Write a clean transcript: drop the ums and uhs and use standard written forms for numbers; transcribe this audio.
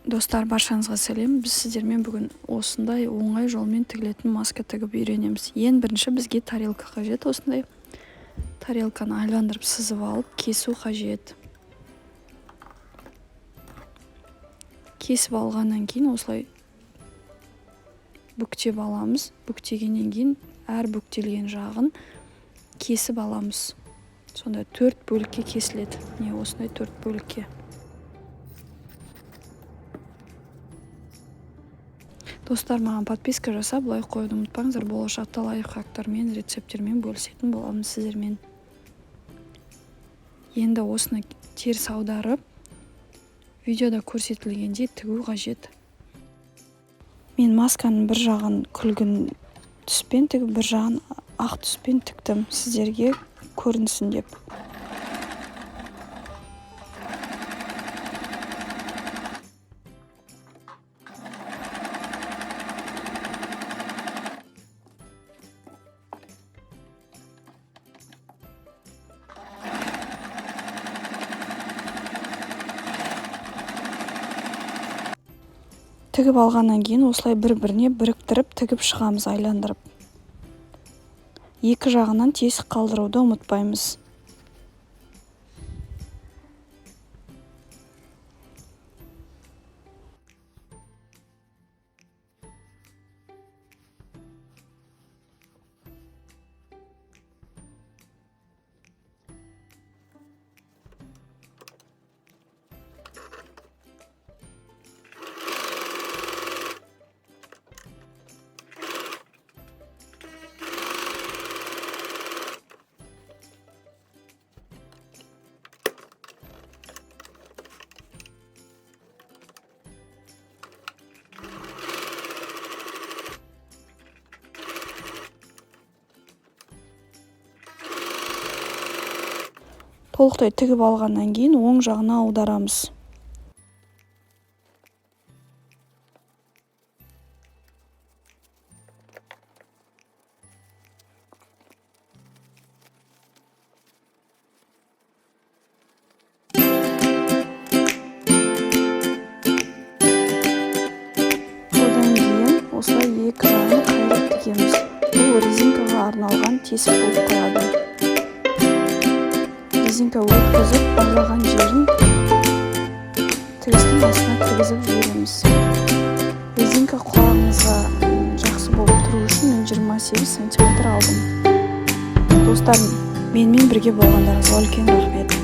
Достар, баршаңызға сәлем. Біз сіздермен бүгін осындай оңай жолмен тігілетін маска тігіп үйренеміз. Ең бірінші бізге тарелка қажет. Осындай тарелканы айландырып сызып алып, кесу қажет. Кесіп алғаннан кейін осылай бүктеп аламыз. Бүктегеннен кейін әр бүктелген жағын кесіп аламыз. Сонда 4 бөлікке кесіледі. Осындай 4 бөлікке. Достар, маған подписка жасап, лайк қоюды ұмытпаңыздар. Болашақта лайфхактармен, рецепттермен бөлісетін боламыз сіздермен. Енді осыны теріс аударып, видеода көрсетілгендей тігу қажет. Мен масканың бір жағын күлгін түспен тігіп, бір жағын ақ түспен тіктім, сіздерге көрінсін деп. Тігіп алғаннан кейін осылай бір-біріне біріктіріп тігіп шығамыз, айландырып. Екі жағынан тесік қалдыруды ұмытпаймыз. Толықтай тігіп алғаннан кейін оң жағына аударамыз. Одан кейін осылай екі жағын қайырып тігеміз. Бұл резинкаға арналған тесік болып қалады. Резинка өткізіп, барлаған жерін тігістің астына кіргізіп жібереміз. Резинка құлағыңызға жақсы болып тұру үшін мен 28 см алдым. Достар, менімен бірге болғандарыңызға үлкен рахмет.